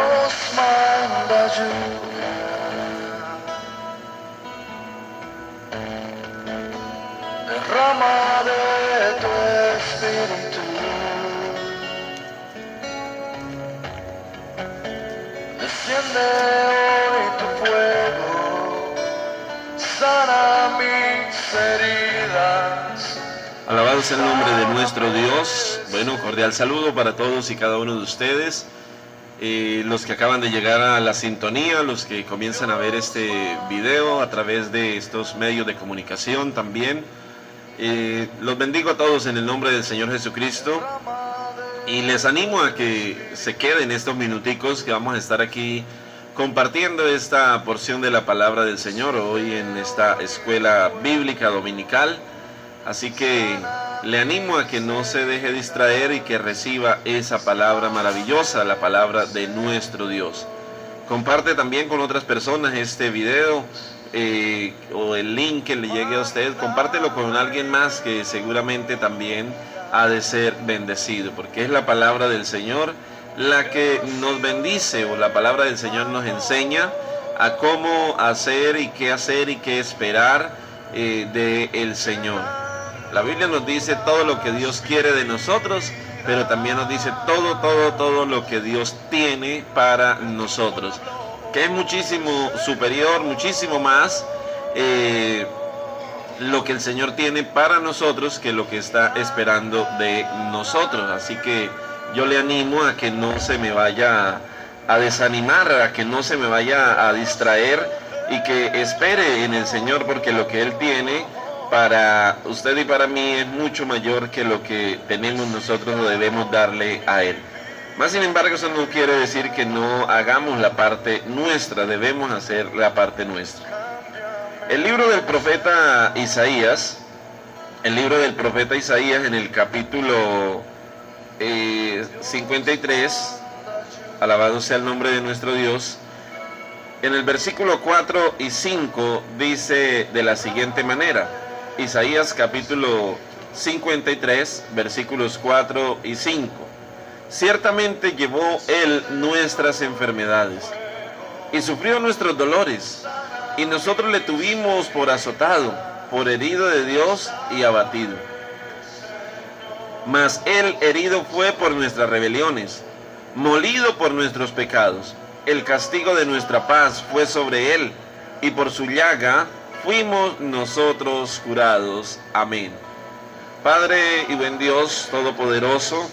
nos manda lluvia. Derrama de tu espíritu. Desciende hoy tu fuego, sana mis heridas. Alabado sea el nombre de nuestro Dios. Bueno, cordial saludo para todos y cada uno de ustedes. Los que acaban de llegar a la sintonía, los que comienzan a ver este video a través de estos medios de comunicación también. Los bendigo a todos en el nombre del Señor Jesucristo. Y les animo a que se queden estos minuticos que vamos a estar aquí compartiendo esta porción de la palabra del Señor hoy en esta escuela bíblica dominical. Así que le animo a que no se deje distraer y que reciba esa palabra maravillosa, la palabra de nuestro Dios. Comparte también con otras personas este video o el link que le llegue a usted. Compártelo con alguien más que seguramente también ha de ser bendecido, porque es la palabra del Señor la que nos bendice, o la palabra del Señor nos enseña a cómo hacer y qué esperar del Señor. La Biblia nos dice todo lo que Dios quiere de nosotros, pero también nos dice todo lo que Dios tiene para nosotros, que es muchísimo superior, muchísimo más lo que el Señor tiene para nosotros que lo que está esperando de nosotros. Así que yo le animo a que no se me vaya a desanimar, a que no se me vaya a distraer y que espere en el Señor, porque lo que Él tiene para usted y para mí es mucho mayor que lo que tenemos nosotros o debemos darle a Él. Más sin embargo, eso no quiere decir que no hagamos la parte nuestra, debemos hacer la parte nuestra. El libro del profeta Isaías, en el capítulo 53, alabado sea el nombre de nuestro Dios, en el versículo 4 y 5 dice de la siguiente manera. Isaías capítulo 53, versículos 4 y 5. Ciertamente llevó Él nuestras enfermedades y sufrió nuestros dolores, y nosotros le tuvimos por azotado, por herido de Dios y abatido. Mas Él herido fue por nuestras rebeliones, molido por nuestros pecados. El castigo de nuestra paz fue sobre Él, y por su llaga fuimos nosotros curados. Amén. Padre y buen Dios todopoderoso,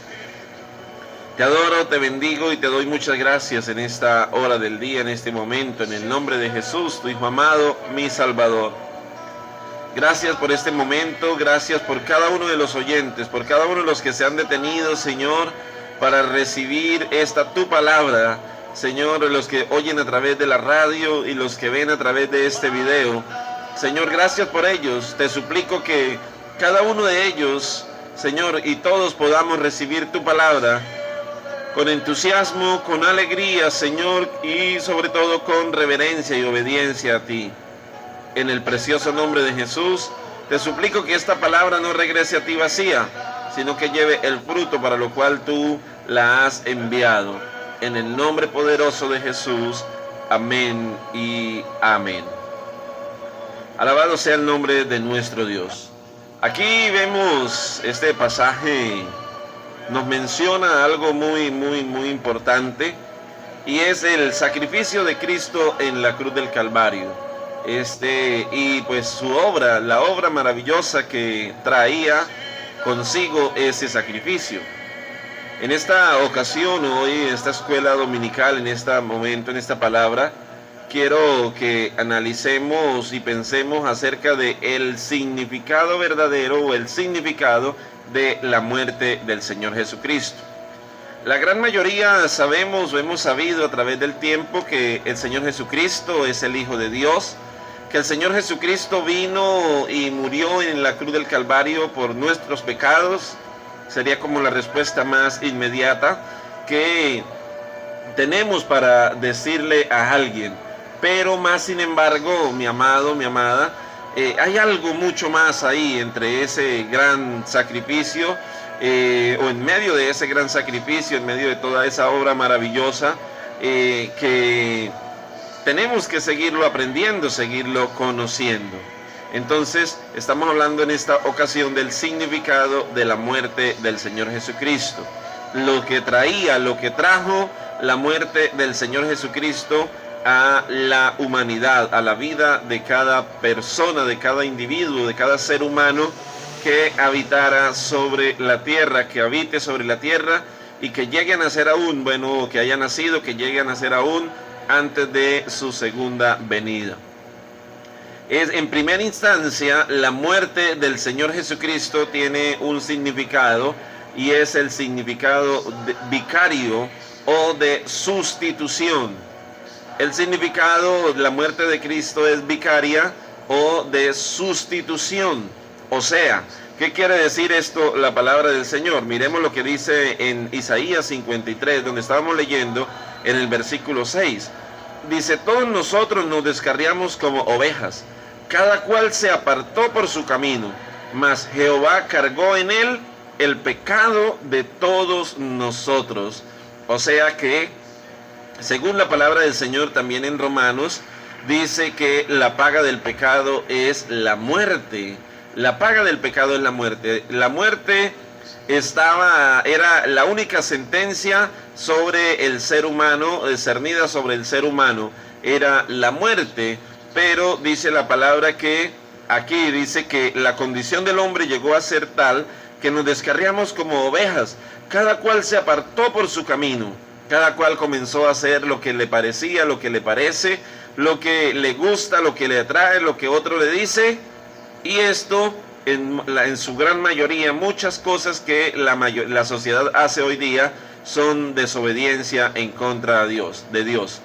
te adoro, te bendigo y te doy muchas gracias en esta hora del día, en este momento, en el nombre de Jesús, tu Hijo amado, mi Salvador. Gracias por este momento, gracias por cada uno de los oyentes, por cada uno de los que se han detenido, Señor, para recibir esta tu palabra. Señor, los que oyen a través de la radio y los que ven a través de este video. Señor, gracias por ellos. Te suplico que cada uno de ellos, Señor, y todos podamos recibir tu palabra con entusiasmo, con alegría, Señor, y sobre todo con reverencia y obediencia a ti. En el precioso nombre de Jesús, te suplico que esta palabra no regrese a ti vacía, sino que lleve el fruto para lo cual tú la has enviado. En el nombre poderoso de Jesús, amén y amén. Alabado sea el nombre de nuestro Dios. Aquí vemos este pasaje, nos menciona algo muy importante, y es el sacrificio de Cristo en la cruz del Calvario. Y pues su obra, la obra maravillosa que traía consigo ese sacrificio. En esta ocasión, hoy, en esta escuela dominical, en este momento, en esta palabra, quiero que analicemos y pensemos acerca de el significado verdadero o el significado de la muerte del Señor Jesucristo. La gran mayoría sabemos o hemos sabido a través del tiempo que el Señor Jesucristo es el Hijo de Dios, que el Señor Jesucristo vino y murió en la cruz del Calvario por nuestros pecados. Sería como la respuesta más inmediata que tenemos para decirle a alguien. Pero más sin embargo, mi amado, mi amada, hay algo mucho más ahí entre ese gran sacrificio, o en medio de ese gran sacrificio, en medio de toda esa obra maravillosa, que tenemos que seguirlo aprendiendo, seguirlo conociendo. Entonces, estamos hablando en esta ocasión del significado de la muerte del Señor Jesucristo. Lo que trajo la muerte del Señor Jesucristo a la humanidad, a la vida de cada persona, de cada individuo, de cada ser humano que habitara sobre la tierra, que habite sobre la tierra y que llegue a nacer aún, bueno, que haya nacido, que llegue a nacer aún antes de su segunda venida. Es, en primera instancia, la muerte del Señor Jesucristo tiene un significado, y es el significado de vicario o de sustitución. El significado de la muerte de Cristo es vicaria o de sustitución. O sea, ¿qué quiere decir esto la palabra del Señor? Miremos lo que dice en Isaías 53, donde estábamos leyendo en el versículo 6. Dice: todos nosotros nos descarriamos como ovejas, cada cual se apartó por su camino, mas Jehová cargó en él el pecado de todos nosotros. O sea que, según la palabra del Señor, también en Romanos, dice que la paga del pecado es la muerte. La paga del pecado es la muerte. La muerte era la única sentencia sobre el ser humano, discernida sobre el ser humano, era la muerte. Pero dice la palabra que, aquí dice que la condición del hombre llegó a ser tal que nos descarriamos como ovejas, cada cual se apartó por su camino, cada cual comenzó a hacer lo que le parecía, lo que le parece, lo que le gusta, lo que le atrae, lo que otro le dice, y esto en su gran mayoría, muchas cosas que la sociedad hace hoy día son desobediencia en contra de Dios.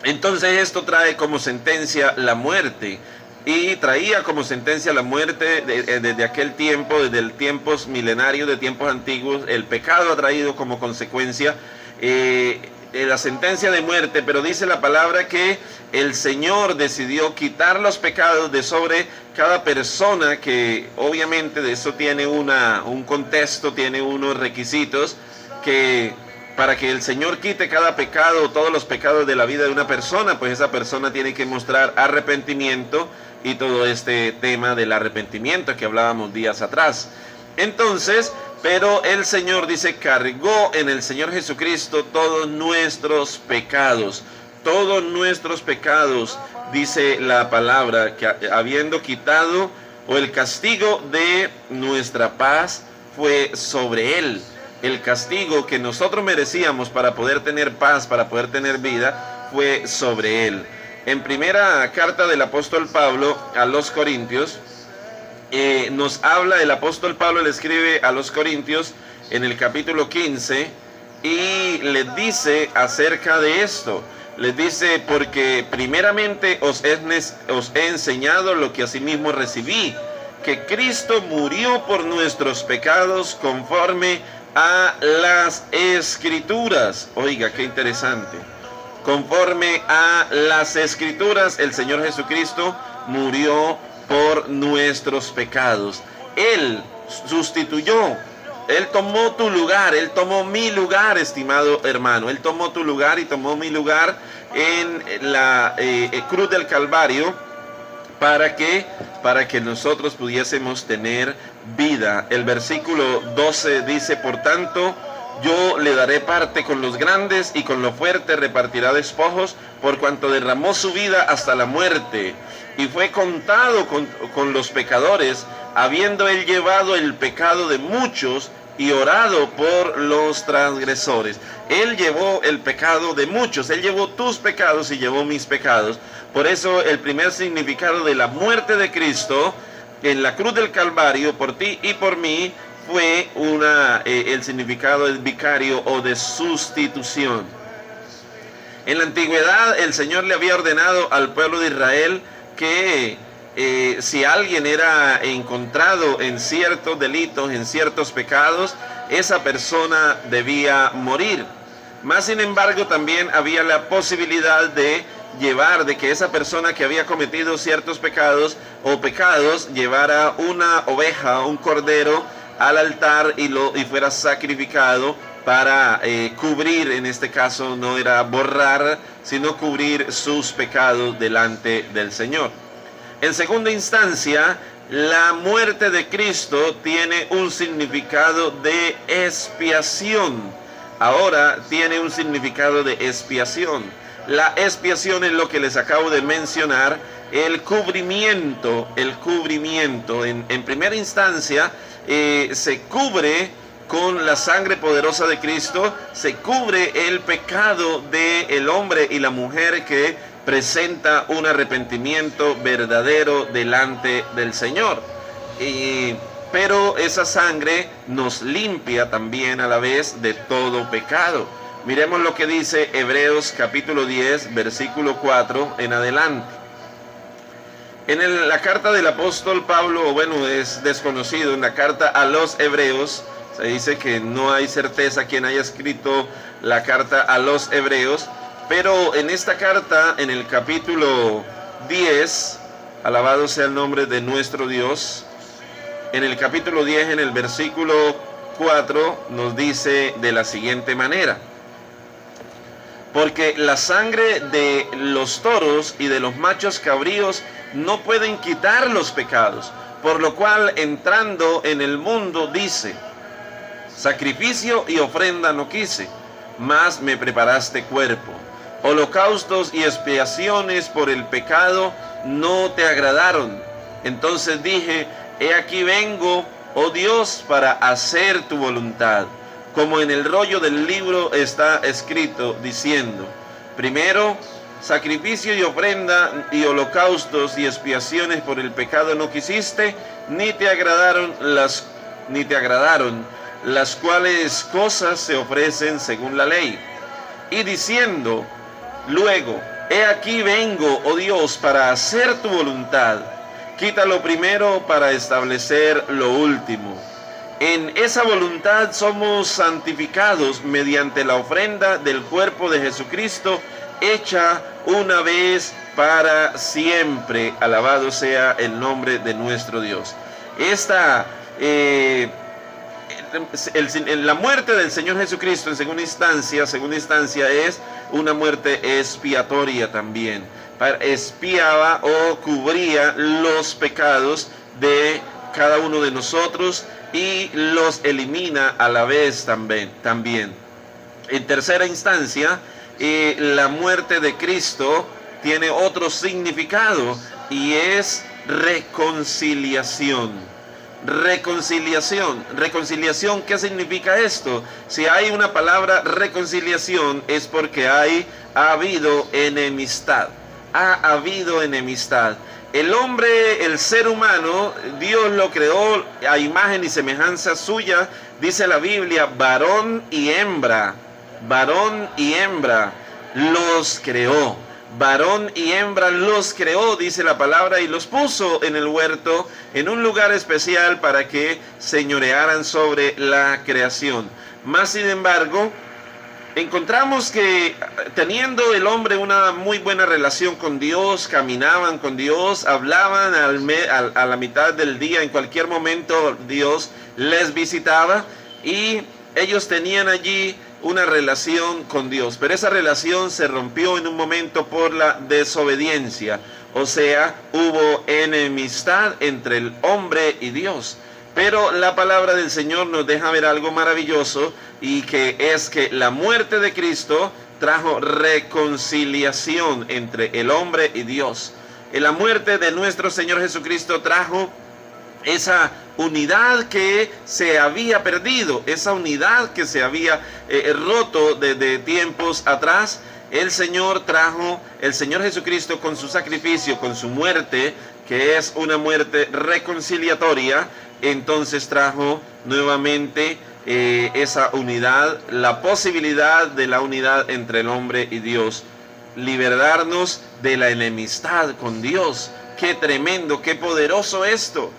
Entonces esto trae como sentencia la muerte. Y traía como sentencia la muerte desde aquel tiempo, desde el tiempos milenarios, de tiempos antiguos. El pecado ha traído como consecuencia la sentencia de muerte, pero dice la palabra que el Señor decidió quitar los pecados de sobre cada persona, que obviamente de eso tiene un contexto, tiene unos requisitos, que para que el Señor quite cada pecado, todos los pecados de la vida de una persona, pues esa persona tiene que mostrar arrepentimiento, y todo este tema del arrepentimiento que hablábamos días atrás. Entonces, pero el Señor dice, cargó en el Señor Jesucristo todos nuestros pecados, dice la palabra, que habiendo quitado, o el castigo de nuestra paz fue sobre él. El castigo que nosotros merecíamos para poder tener paz, para poder tener vida, fue sobre él. En primera carta del apóstol Pablo a los Corintios, nos habla, el apóstol Pablo le escribe a los Corintios en el capítulo 15 y les dice acerca de esto. Les dice: porque primeramente os he enseñado lo que asimismo recibí, que Cristo murió por nuestros pecados conforme a las Escrituras. Oiga, qué interesante. Conforme a las Escrituras, el Señor Jesucristo murió por nuestros pecados. Él sustituyó, Él tomó tu lugar, Él tomó mi lugar, estimado hermano. Él tomó tu lugar y tomó mi lugar en la cruz del Calvario, para que nosotros pudiésemos tener vida. El versículo 12 dice: por tanto, yo le daré parte con los grandes, y con lo fuerte repartirá despojos, por cuanto derramó su vida hasta la muerte, y fue contado con los pecadores, habiendo él llevado el pecado de muchos y orado por los transgresores. Él llevó el pecado de muchos, él llevó tus pecados y llevó mis pecados. Por eso el primer significado de la muerte de Cristo en la cruz del Calvario, por ti y por mí, fue el significado del vicario o de sustitución. En la antigüedad el Señor le había ordenado al pueblo de Israel que si alguien era encontrado en ciertos delitos, en ciertos pecados, esa persona debía morir. Más sin embargo, también había la posibilidad de que esa persona que había cometido ciertos pecados llevara una oveja, un cordero al altar y fuera sacrificado para cubrir, en este caso no era borrar, sino cubrir sus pecados delante del Señor. En segunda instancia, la muerte de Cristo tiene un significado de expiación. Ahora tiene un significado de expiación. La expiación es lo que les acabo de mencionar, el cubrimiento. En primera instancia se cubre con la sangre poderosa de Cristo, se cubre el pecado del hombre y la mujer que presenta un arrepentimiento verdadero delante del Señor. Pero esa sangre nos limpia también a la vez de todo pecado. Miremos lo que dice Hebreos capítulo 10, versículo 4 en adelante. En la carta del apóstol Pablo, bueno, es desconocido, en la carta a los Hebreos, se dice que no hay certeza quién haya escrito la carta a los Hebreos, pero en esta carta, en el capítulo 10, alabado sea el nombre de nuestro Dios, en el capítulo 10, en el versículo 4, nos dice de la siguiente manera: porque la sangre de los toros y de los machos cabríos no pueden quitar los pecados, por lo cual entrando en el mundo dice: sacrificio y ofrenda no quise, mas me preparaste cuerpo. Holocaustos y expiaciones por el pecado no te agradaron. Entonces dije: he aquí vengo, oh Dios, para hacer tu voluntad. Como en el rollo del libro está escrito, diciendo: primero sacrificio y ofrenda y holocaustos y expiaciones por el pecado no quisiste, ni te agradaron las cuales cosas se ofrecen según la ley. Y diciendo luego: he aquí vengo, oh Dios, para hacer tu voluntad. Quita lo primero para establecer lo último. En esa voluntad somos santificados mediante la ofrenda del cuerpo de Jesucristo, hecha una vez para siempre. Alabado sea el nombre de nuestro Dios. La muerte del Señor Jesucristo en segunda instancia es una muerte expiatoria también. Expiaba o cubría los pecados de cada uno de nosotros y los elimina a la vez también. En tercera instancia, la muerte de Cristo tiene otro significado y es reconciliación. Reconciliación, ¿qué significa esto? Si hay una palabra reconciliación es porque ha habido enemistad. Ha habido enemistad. El hombre, el ser humano, Dios lo creó a imagen y semejanza suya, dice la Biblia, varón y hembra los creó. Varón y hembra los creó, dice la palabra, y los puso en el huerto, en un lugar especial para que señorearan sobre la creación. Más sin embargo, encontramos que teniendo el hombre una muy buena relación con Dios, caminaban con Dios, hablaban a la mitad del día, en cualquier momento Dios les visitaba y ellos tenían allí una relación con Dios, pero esa relación se rompió en un momento por la desobediencia, o sea, hubo enemistad entre el hombre y Dios. Pero la palabra del Señor nos deja ver algo maravilloso, y que es que la muerte de Cristo trajo reconciliación entre el hombre y Dios. En la muerte de nuestro Señor Jesucristo trajo esa unidad que se había perdido, esa unidad que se había roto desde tiempos atrás. El Señor Jesucristo con su sacrificio, con su muerte, que es una muerte reconciliatoria, entonces trajo nuevamente esa unidad, la posibilidad de la unidad entre el hombre y Dios, liberarnos de la enemistad con Dios. Qué tremendo, qué poderoso esto.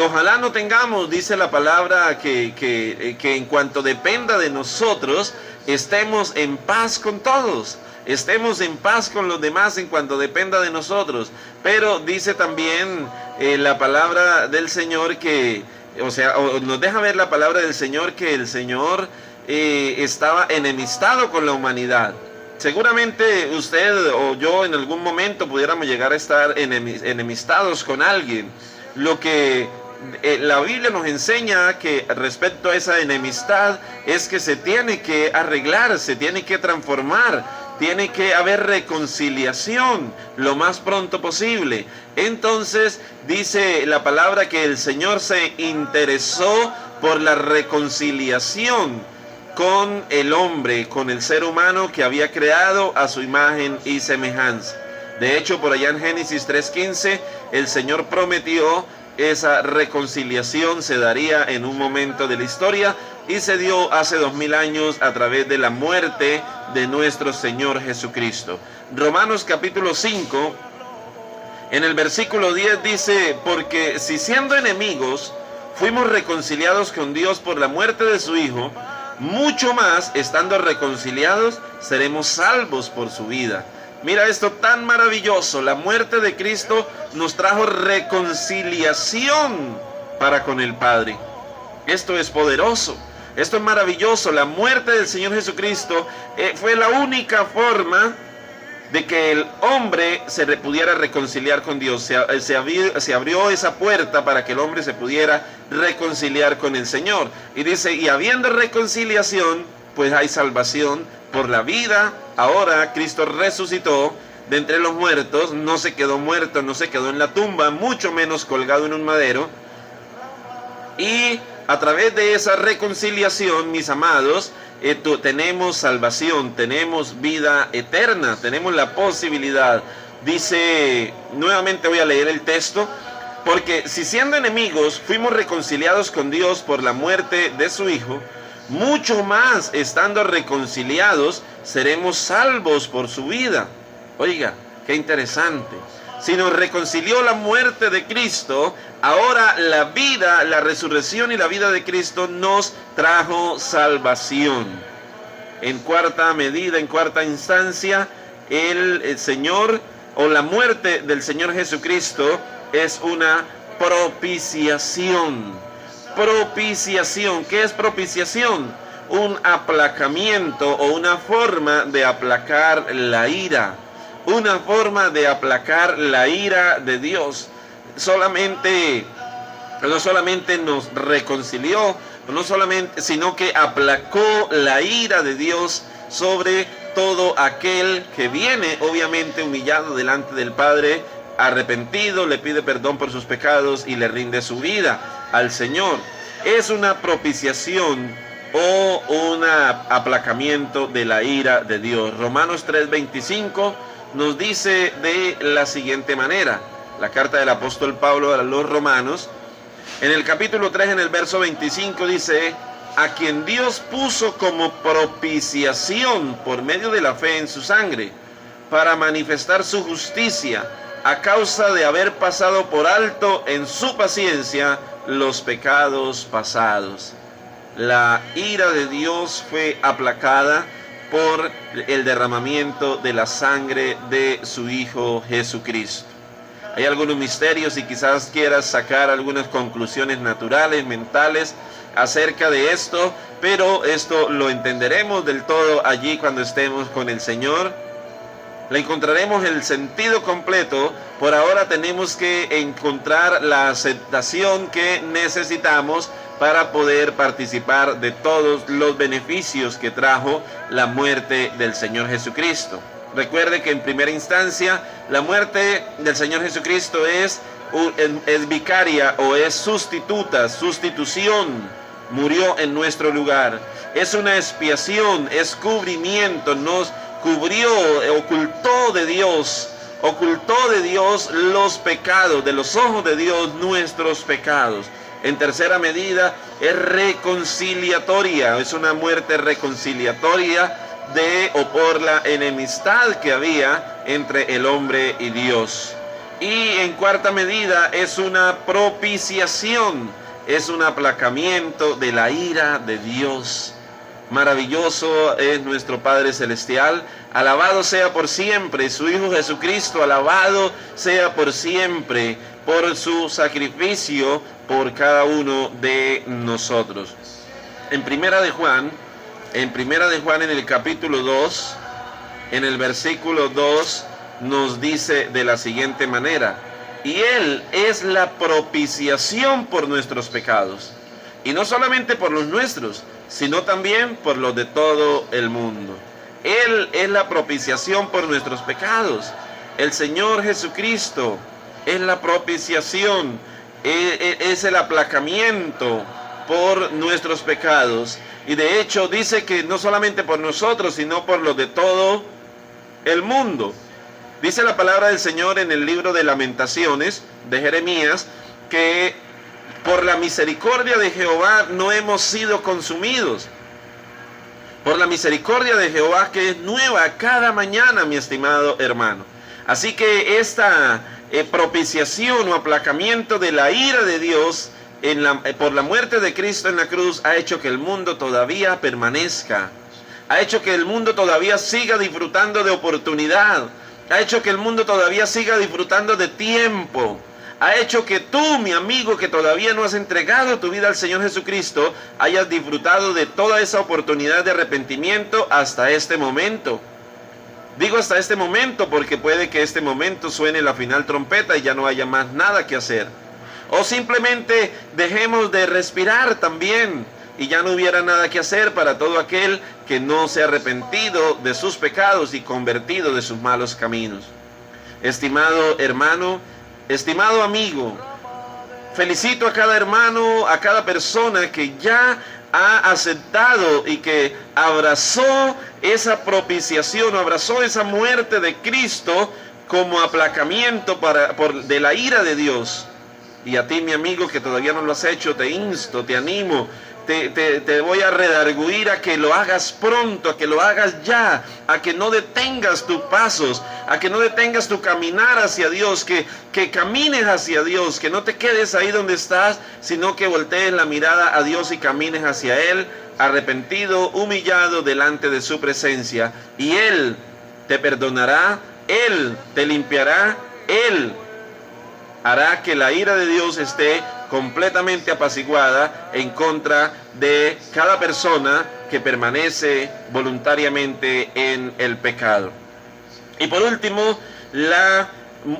Ojalá no tengamos, dice la palabra, que en cuanto dependa de nosotros, estemos en paz con todos, estemos en paz con los demás en cuanto dependa de nosotros. Pero dice también la palabra del Señor que nos deja ver la palabra del Señor que el Señor estaba enemistado con la humanidad. Seguramente usted o yo en algún momento pudiéramos llegar a estar enemistados con alguien. Lo que la Biblia nos enseña que respecto a esa enemistad es que se tiene que arreglar, se tiene que transformar, tiene que haber reconciliación lo más pronto posible. Entonces dice la palabra que el Señor se interesó por la reconciliación con el hombre, con el ser humano que había creado a su imagen y semejanza. De hecho, por allá en Génesis 3:15, el Señor prometió esa reconciliación se daría en un momento de la historia y se dio hace 2000 años a través de la muerte de nuestro Señor Jesucristo. Romanos capítulo 5, en el versículo 10 dice: porque si siendo enemigos fuimos reconciliados con Dios por la muerte de su Hijo, mucho más, estando reconciliados, seremos salvos por su vida. Mira esto tan maravilloso. La muerte de Cristo nos trajo reconciliación para con el Padre. Esto es poderoso. Esto es maravilloso. La muerte del Señor Jesucristo fue la única forma de que el hombre se pudiera reconciliar con Dios. Se abrió esa puerta para que el hombre se pudiera reconciliar con el Señor. Y dice, y habiendo reconciliación, pues hay salvación por la vida. Ahora Cristo resucitó de entre los muertos, no se quedó muerto, no se quedó en la tumba, mucho menos colgado en un madero. Y a través de esa reconciliación, mis amados, tenemos salvación, tenemos vida eterna, tenemos la posibilidad. Dice, nuevamente voy a leer el texto: porque si siendo enemigos fuimos reconciliados con Dios por la muerte de su Hijo, mucho más, estando reconciliados, seremos salvos por su vida. Oiga, qué interesante. Si nos reconcilió la muerte de Cristo, ahora la vida, la resurrección y la vida de Cristo nos trajo salvación. En cuarta medida, en cuarta instancia, el Señor o la muerte del Señor Jesucristo es una propiciación. Propiciación. ¿Qué es propiciación? Un aplacamiento o una forma de aplacar la ira. Una forma de aplacar la ira de Dios. No solamente nos reconcilió, sino que aplacó la ira de Dios sobre todo aquel que viene, obviamente humillado delante del Padre, arrepentido, le pide perdón por sus pecados y le rinde su vida al Señor. Es una propiciación o un aplacamiento de la ira de Dios. Romanos 3:25 nos dice de la siguiente manera, la carta del apóstol Pablo a los romanos, en el capítulo 3, en el verso 25 dice: a quien Dios puso como propiciación por medio de la fe en su sangre, para manifestar su justicia, a causa de haber pasado por alto en su paciencia los pecados pasados. La ira de Dios fue aplacada por el derramamiento de la sangre de su Hijo Jesucristo. Hay algunos misterios y quizás quieras sacar algunas conclusiones naturales, mentales acerca de esto, pero esto lo entenderemos del todo allí cuando estemos con el Señor. Le encontraremos el sentido completo. Por ahora tenemos que encontrar la aceptación que necesitamos para poder participar de todos los beneficios que trajo la muerte del Señor Jesucristo. Recuerde que en primera instancia la muerte del Señor Jesucristo es vicaria o es sustitución. Murió en nuestro lugar. Es una expiación, es cubrimiento, nos cubrió, ocultó de Dios los pecados, de los ojos de Dios nuestros pecados. En tercera medida es reconciliatoria, es una muerte reconciliatoria por la enemistad que había entre el hombre y Dios. Y en cuarta medida es una propiciación, es un aplacamiento de la ira de Dios. Maravilloso es nuestro Padre Celestial, alabado sea por siempre su Hijo Jesucristo, alabado sea por siempre por su sacrificio, por cada uno de nosotros. En Primera de Juan en el capítulo 2, en el versículo 2, nos dice de la siguiente manera: y Él es la propiciación por nuestros pecados, y no solamente por los nuestros, sino también por los de todo el mundo. Él es la propiciación por nuestros pecados. El Señor Jesucristo es la propiciación, es el aplacamiento por nuestros pecados. Y de hecho dice que no solamente por nosotros, sino por los de todo el mundo. Dice la palabra del Señor en el libro de Lamentaciones de Jeremías que por la misericordia de Jehová no hemos sido consumidos. Por la misericordia de Jehová que es nueva cada mañana, mi estimado hermano. Así que esta propiciación o aplacamiento de la ira de Dios por la muerte de Cristo en la cruz ha hecho que el mundo todavía permanezca. Ha hecho que el mundo todavía siga disfrutando de oportunidad. Ha hecho que el mundo todavía siga disfrutando de tiempo. Ha hecho que tú, mi amigo, que todavía no has entregado tu vida al Señor Jesucristo, hayas disfrutado de toda esa oportunidad de arrepentimiento hasta este momento. Digo hasta este momento porque puede que este momento suene la final trompeta y ya no haya más nada que hacer. O simplemente dejemos de respirar también y ya no hubiera nada que hacer para todo aquel que no se ha arrepentido de sus pecados y convertido de sus malos caminos. Estimado hermano, estimado amigo, felicito a cada hermano, a cada persona que ya ha aceptado y que abrazó esa propiciación, abrazó esa muerte de Cristo como aplacamiento de la ira de Dios. Y a ti, mi amigo, que todavía no lo has hecho, te insto, te animo, te voy a redarguir a que lo hagas pronto, a que lo hagas ya, a que no detengas tus pasos, a que no detengas tu caminar hacia Dios, que camines hacia Dios, que no te quedes ahí donde estás, sino que voltees la mirada a Dios y camines hacia Él, arrepentido, humillado delante de su presencia. Y Él te perdonará, Él te limpiará, Él hará que la ira de Dios esté completamente apaciguada en contra de cada persona que permanece voluntariamente en el pecado. Y por último,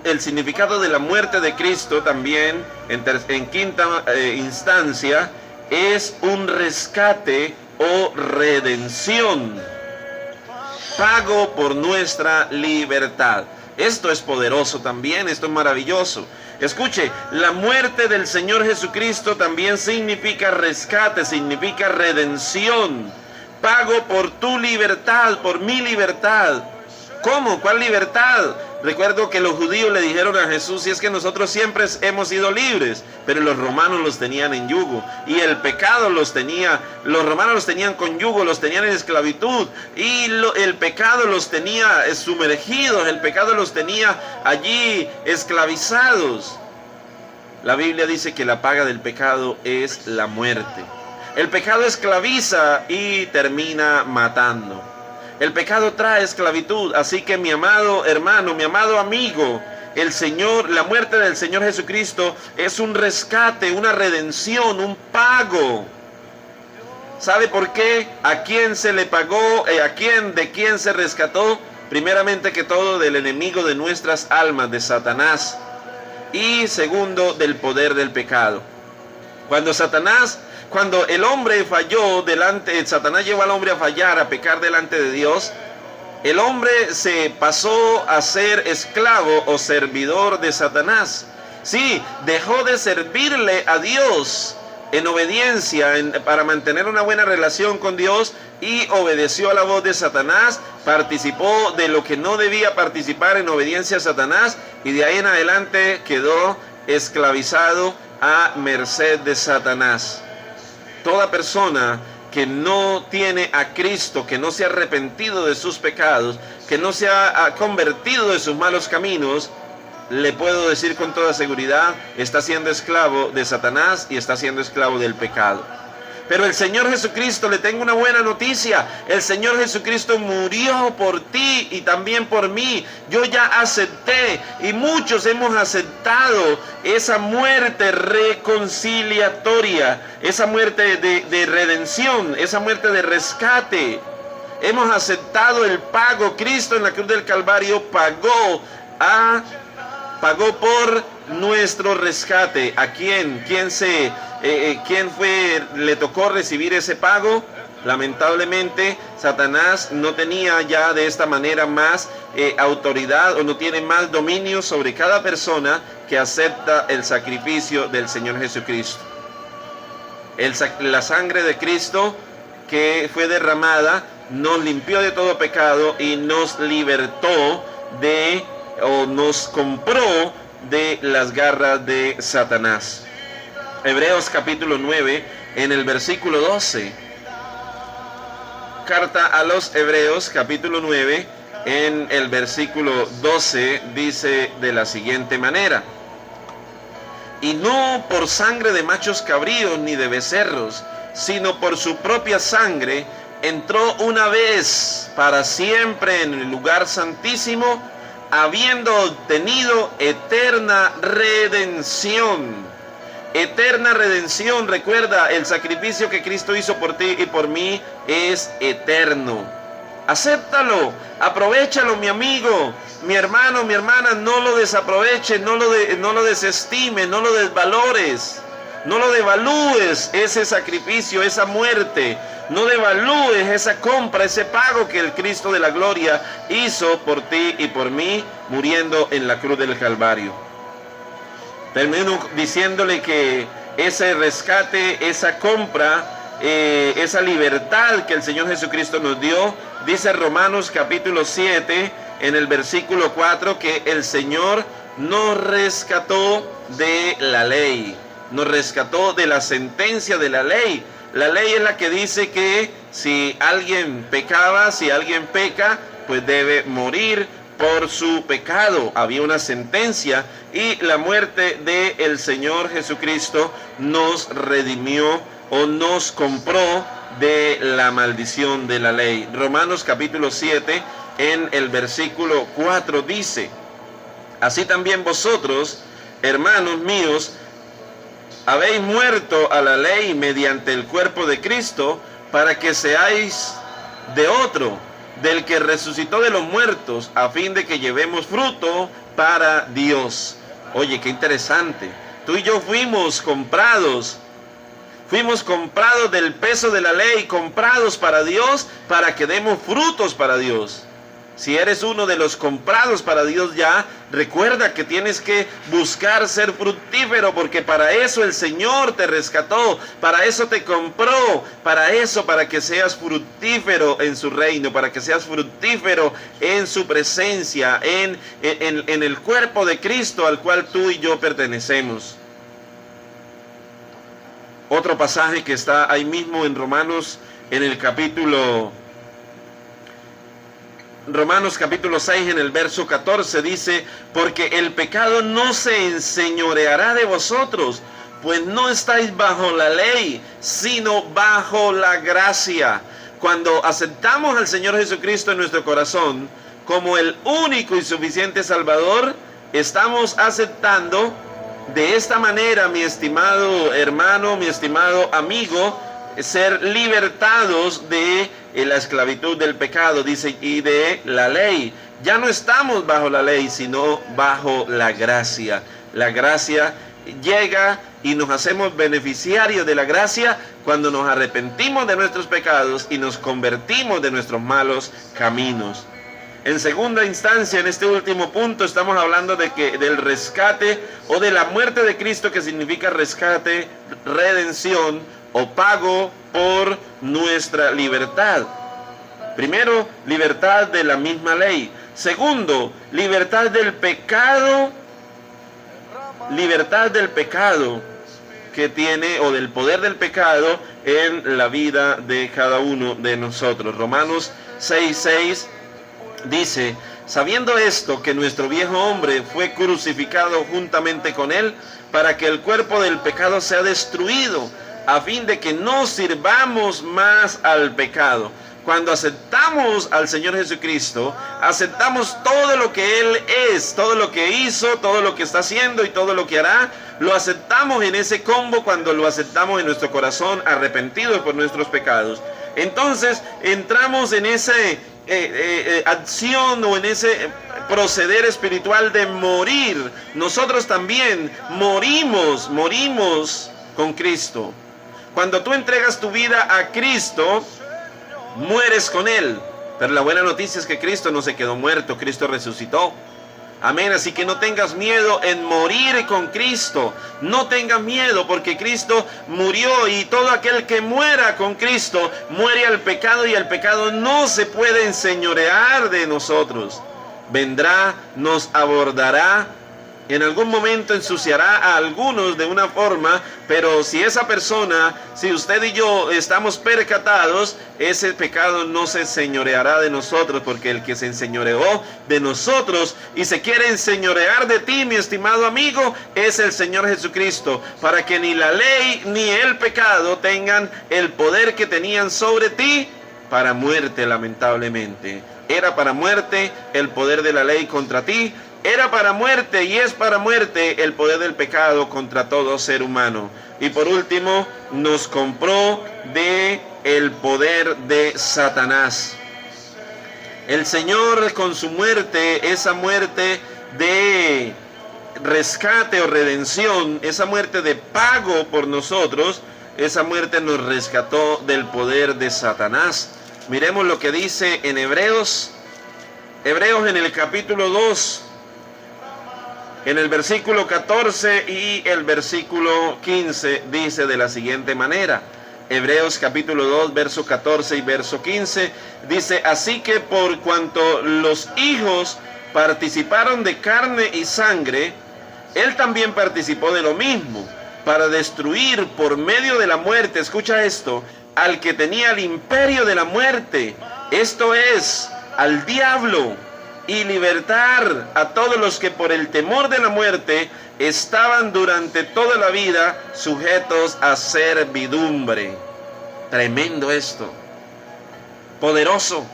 el significado de la muerte de Cristo también, en quinta instancia, es un rescate o redención, pago por nuestra libertad. Esto es poderoso también, esto es maravilloso. Escuche, la muerte del Señor Jesucristo también significa rescate, significa redención, pago por tu libertad, por mi libertad. ¿Cómo? ¿Cuál libertad? Recuerdo que los judíos le dijeron a Jesús: si es que nosotros siempre hemos sido libres, pero los romanos los tenían en yugo, y el pecado los romanos los tenían con yugo, los tenían en esclavitud, y el pecado los tenía sumergidos, el pecado los tenía allí esclavizados. La Biblia dice que la paga del pecado es la muerte. El pecado esclaviza y termina matando. El pecado trae esclavitud, así que mi amado hermano, mi amado amigo, la muerte del Señor Jesucristo es un rescate, una redención, un pago. ¿Sabe por qué? ¿A quién se le pagó? ¿De quién se rescató? Primeramente que todo, del enemigo de nuestras almas, de Satanás. Y segundo, del poder del pecado. Cuando el hombre falló Satanás llevó al hombre a fallar, a pecar delante de Dios, el hombre se pasó a ser esclavo o servidor de Satanás. Sí, dejó de servirle a Dios en obediencia para mantener una buena relación con Dios y obedeció a la voz de Satanás, participó de lo que no debía participar en obediencia a Satanás y de ahí en adelante quedó esclavizado a merced de Satanás. Toda persona que no tiene a Cristo, que no se ha arrepentido de sus pecados, que no se ha convertido de sus malos caminos, le puedo decir con toda seguridad, está siendo esclavo de Satanás y está siendo esclavo del pecado. Pero el Señor Jesucristo, le tengo una buena noticia. El Señor Jesucristo murió por ti y también por mí. Yo ya acepté y muchos hemos aceptado esa muerte reconciliatoria, esa muerte de redención, esa muerte de rescate. Hemos aceptado el pago. Cristo en la cruz del Calvario pagó por nuestro rescate. ¿A quién? ¿Quién le tocó recibir ese pago? Lamentablemente, Satanás no tenía ya de esta manera más autoridad, o no tiene más dominio sobre cada persona que acepta el sacrificio del Señor Jesucristo. La sangre de Cristo que fue derramada nos limpió de todo pecado y nos libertó nos compró de las garras de Satanás. Hebreos capítulo 9 en el versículo 12. Carta a los Hebreos capítulo 9 en el versículo 12 dice de la siguiente manera: y no por sangre de machos cabríos ni de becerros, sino por su propia sangre entró una vez para siempre en el lugar santísimo, habiendo obtenido eterna redención. Eterna redención, recuerda, el sacrificio que Cristo hizo por ti y por mí es eterno. Acéptalo, aprovéchalo, mi amigo, mi hermano, mi hermana, no lo desaproveches, no lo desestimes, no lo desvalores, no lo devalúes ese sacrificio, esa muerte. No devalúes esa compra, ese pago que el Cristo de la gloria hizo por ti y por mí, muriendo en la cruz del Calvario. Termino diciéndole que ese rescate, esa compra, esa libertad que el Señor Jesucristo nos dio, dice Romanos capítulo 7 en el versículo 4, que el Señor nos rescató de la ley, nos rescató de la sentencia de la ley. La ley es la que dice que si alguien pecaba, si alguien peca, pues debe morir por su pecado. Había una sentencia y la muerte del Señor Jesucristo nos redimió o nos compró de la maldición de la ley. Romanos capítulo 7 en el versículo 4 dice: así también vosotros, hermanos míos, habéis muerto a la ley mediante el cuerpo de Cristo, para que seáis de otro, del que resucitó de los muertos, a fin de que llevemos fruto para Dios. Oye, qué interesante. Tú y yo fuimos comprados del peso de la ley, comprados para Dios, para que demos frutos para Dios. Si eres uno de los comprados para Dios ya, recuerda que tienes que buscar ser fructífero, porque para eso el Señor te rescató, para eso te compró, para que seas fructífero en su reino, para que seas fructífero en su presencia, en el cuerpo de Cristo al cual tú y yo pertenecemos. Otro pasaje que está ahí mismo en Romanos, en el Romanos capítulo 6 en el verso 14 dice: porque el pecado no se enseñoreará de vosotros, pues no estáis bajo la ley, sino bajo la gracia. Cuando aceptamos al Señor Jesucristo en nuestro corazón como el único y suficiente Salvador, estamos aceptando de esta manera, mi estimado hermano, mi estimado amigo, ser libertados de la esclavitud del pecado, dice, y de la ley. Ya no estamos bajo la ley, sino bajo la gracia. La gracia llega y nos hacemos beneficiarios de la gracia cuando nos arrepentimos de nuestros pecados y nos convertimos de nuestros malos caminos. En segunda instancia, en este último punto, estamos hablando del rescate o de la muerte de Cristo, que significa rescate, redención o pago por nuestra libertad. Primero, libertad de la misma ley. Segundo, libertad del pecado. Libertad del pecado que tiene, o del poder del pecado en la vida de cada uno de nosotros. Romanos 6:6 dice: sabiendo esto, que nuestro viejo hombre fue crucificado juntamente con él, para que el cuerpo del pecado sea destruido, a fin de que no sirvamos más al pecado. Cuando aceptamos al Señor Jesucristo, aceptamos todo lo que Él es, todo lo que hizo, todo lo que está haciendo y todo lo que hará, lo aceptamos en ese combo cuando lo aceptamos en nuestro corazón, arrepentidos por nuestros pecados. Entonces entramos en esa acción o en ese proceder espiritual de morir. Nosotros también morimos con Cristo. Cuando tú entregas tu vida a Cristo, mueres con Él. Pero la buena noticia es que Cristo no se quedó muerto, Cristo resucitó. Amén, así que no tengas miedo en morir con Cristo. No tengas miedo porque Cristo murió, y todo aquel que muera con Cristo muere al pecado, y el pecado no se puede enseñorear de nosotros. Vendrá, nos abordará, en algún momento ensuciará a algunos de una forma, pero si esa persona, si usted y yo estamos percatados, ese pecado no se enseñoreará de nosotros, porque el que se enseñoreó de nosotros y se quiere enseñorear de ti, mi estimado amigo, es el Señor Jesucristo, para que ni la ley ni el pecado tengan el poder que tenían sobre ti para muerte. Lamentablemente era para muerte el poder de la ley contra ti. Era para muerte y es para muerte el poder del pecado contra todo ser humano. Y por último, nos compró de el poder de Satanás. El Señor, con su muerte, esa muerte de rescate o redención, esa muerte de pago por nosotros, esa muerte nos rescató del poder de Satanás. Miremos lo que dice en Hebreos en el capítulo 2. En el versículo 14 y el versículo 15 dice de la siguiente manera. Hebreos capítulo 2, verso 14 y verso 15 dice: así que por cuanto los hijos participaron de carne y sangre, Él también participó de lo mismo, para destruir por medio de la muerte, escucha esto, al que tenía el imperio de la muerte, esto es, al diablo, y libertar a todos los que por el temor de la muerte estaban durante toda la vida sujetos a servidumbre. Tremendo esto. Poderoso.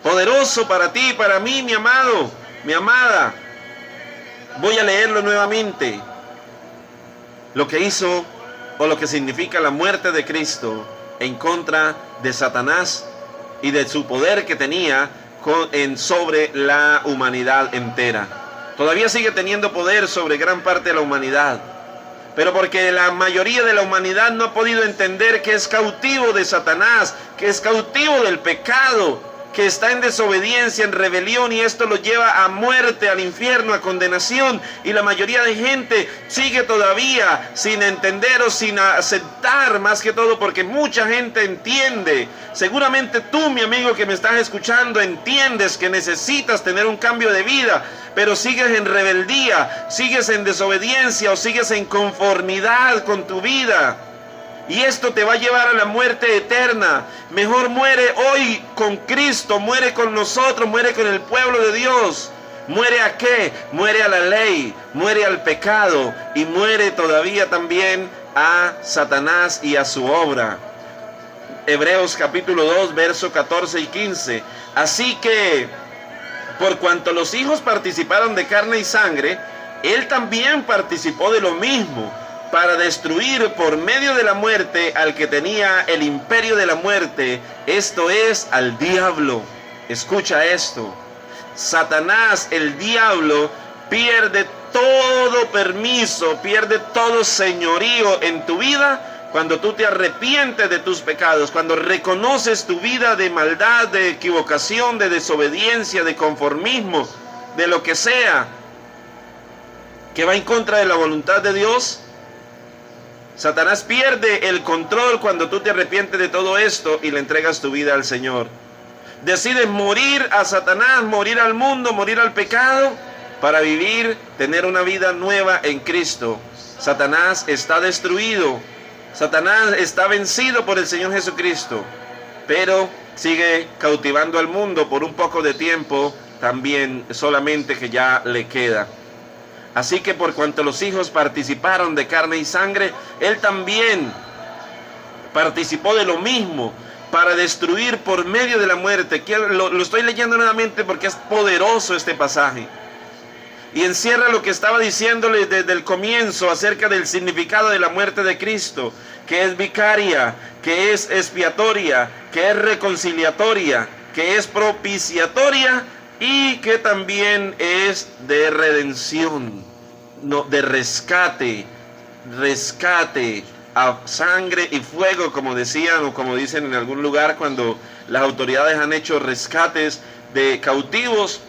Poderoso para ti y para mí, mi amado, mi amada. Voy a leerlo nuevamente. Lo que hizo o lo que significa la muerte de Cristo en contra de Satanás y de su poder que tenía sobre la humanidad entera. Todavía sigue teniendo poder sobre gran parte de la humanidad, pero porque la mayoría de la humanidad no ha podido entender que es cautivo de Satanás, que es cautivo del pecado, que está en desobediencia, en rebelión, y esto lo lleva a muerte, al infierno, a condenación. Y la mayoría de gente sigue todavía sin entender o sin aceptar, más que todo porque mucha gente entiende. Seguramente tú, mi amigo que me estás escuchando, entiendes que necesitas tener un cambio de vida, pero sigues en rebeldía, sigues en desobediencia o sigues en conformidad con tu vida. Y esto te va a llevar a la muerte eterna. Mejor muere hoy con Cristo, muere con nosotros, muere con el pueblo de Dios. ¿Muere a qué? Muere a la ley, muere al pecado y muere todavía también a Satanás y a su obra. Hebreos capítulo 2, verso 14 y 15. Así que, por cuanto los hijos participaron de carne y sangre, Él también participó de lo mismo, para destruir por medio de la muerte al que tenía el imperio de la muerte, esto es, al diablo. Escucha esto. Satanás, el diablo, pierde todo permiso, pierde todo señorío en tu vida cuando tú te arrepientes de tus pecados, cuando reconoces tu vida de maldad, de equivocación, de desobediencia, de conformismo, de lo que sea, que va en contra de la voluntad de Dios. Satanás pierde el control cuando tú te arrepientes de todo esto y le entregas tu vida al Señor. Decides morir a Satanás, morir al mundo, morir al pecado, para vivir, tener una vida nueva en Cristo. Satanás está destruido. Satanás está vencido por el Señor Jesucristo, pero sigue cautivando al mundo por un poco de tiempo también, solamente que ya le queda. Así que por cuanto los hijos participaron de carne y sangre, Él también participó de lo mismo para destruir por medio de la muerte. Lo estoy leyendo nuevamente porque es poderoso este pasaje. Y encierra lo que estaba diciéndole desde el comienzo acerca del significado de la muerte de Cristo, que es vicaria, que es expiatoria, que es reconciliatoria, que es propiciatoria y que también es de redención, no, de rescate a sangre y fuego, como decían o como dicen en algún lugar cuando las autoridades han hecho rescates de cautivos.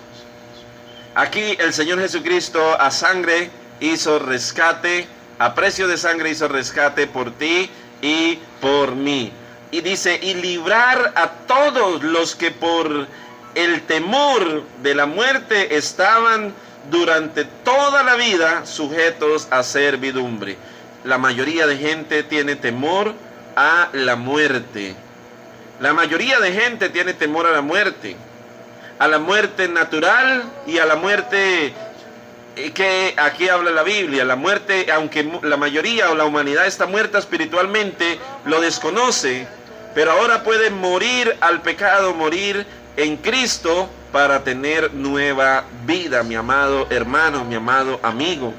Aquí el Señor Jesucristo a sangre hizo rescate, a precio de sangre hizo rescate por ti y por mí. Y dice, y librar a todos los que por el temor de la muerte estaban durante toda la vida sujetos a servidumbre. La mayoría de gente tiene temor a la muerte. La mayoría de gente tiene temor a la muerte natural y a la muerte que aquí habla la Biblia. La muerte, aunque la mayoría o la humanidad está muerta espiritualmente, lo desconoce, pero ahora puede morir al pecado, morir en Cristo para tener nueva vida, mi amado hermano, mi amado amigo.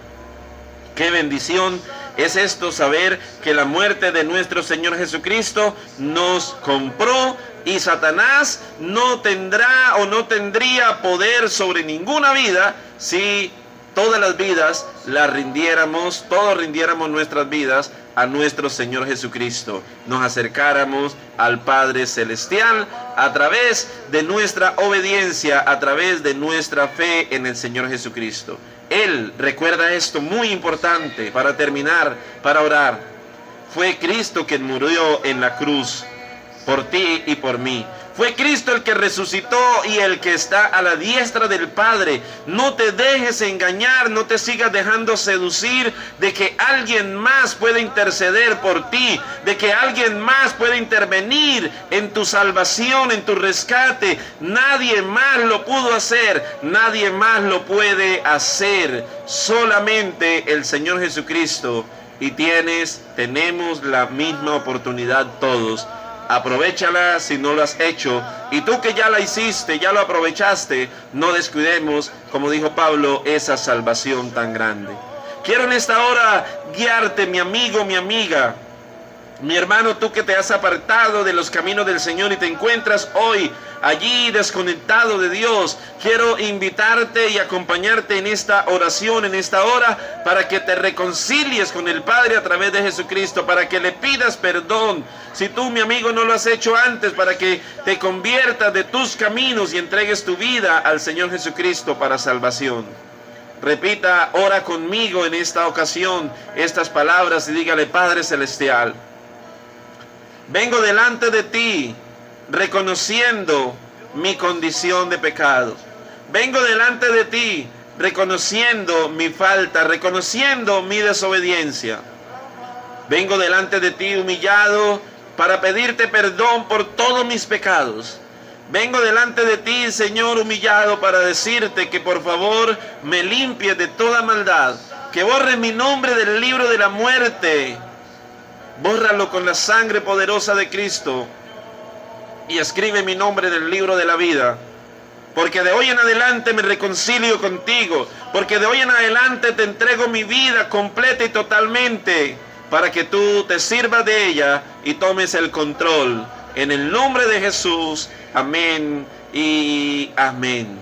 Qué bendición es esto, saber que la muerte de nuestro Señor Jesucristo nos compró y Satanás no tendrá o no tendría poder sobre ninguna vida si todas las vidas las rindiéramos, todos rindiéramos nuestras vidas a nuestro Señor Jesucristo, nos acercáramos al Padre Celestial a través de nuestra obediencia, a través de nuestra fe en el Señor Jesucristo. Él, recuerda esto, muy importante para terminar, para orar, fue Cristo quien murió en la cruz por ti y por mí. Fue Cristo el que resucitó y el que está a la diestra del Padre. No te dejes engañar, no te sigas dejando seducir de que alguien más puede interceder por ti, de que alguien más puede intervenir en tu salvación, en tu rescate. Nadie más lo pudo hacer, nadie más lo puede hacer, solamente el Señor Jesucristo. Y tenemos la misma oportunidad todos. Aprovéchala si no lo has hecho, y tú que ya la hiciste, ya lo aprovechaste, no descuidemos, como dijo Pablo, esa salvación tan grande. Quiero en esta hora guiarte, mi amigo, mi amiga, mi hermano, tú que te has apartado de los caminos del Señor y te encuentras hoy allí desconectado de Dios. Quiero invitarte y acompañarte en esta oración, en esta hora, para que te reconcilies con el Padre a través de Jesucristo, para que le pidas perdón. Si tú, mi amigo, no lo has hecho antes, para que te conviertas de tus caminos y entregues tu vida al Señor Jesucristo para salvación. Repita, ora conmigo en esta ocasión estas palabras y dígale: Padre Celestial, vengo delante de ti reconociendo mi condición de pecado. Vengo delante de ti reconociendo mi falta, reconociendo mi desobediencia. Vengo delante de ti humillado para pedirte perdón por todos mis pecados. Vengo delante de ti, Señor, humillado para decirte que por favor me limpies de toda maldad, que borres mi nombre del libro de la muerte. Bórralo con la sangre poderosa de Cristo y escribe mi nombre en el libro de la vida. Porque de hoy en adelante me reconcilio contigo. Porque de hoy en adelante te entrego mi vida completa y totalmente, para que tú te sirvas de ella y tomes el control. En el nombre de Jesús, amén y amén.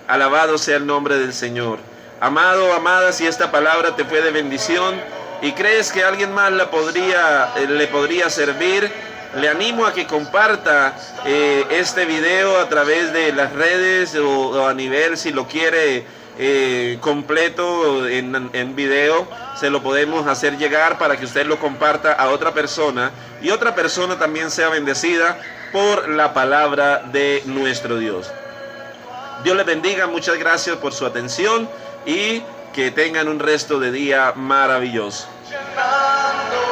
Alabado sea el nombre del Señor. Amado, amada, si esta palabra te fue de bendición y crees que alguien más le podría servir, le animo a que comparta este video a través de las redes o a nivel, si lo quiere completo en video, se lo podemos hacer llegar para que usted lo comparta a otra persona y otra persona también sea bendecida por la palabra de nuestro Dios. Dios les bendiga, muchas gracias por su atención y que tengan un resto de día maravilloso. Llenando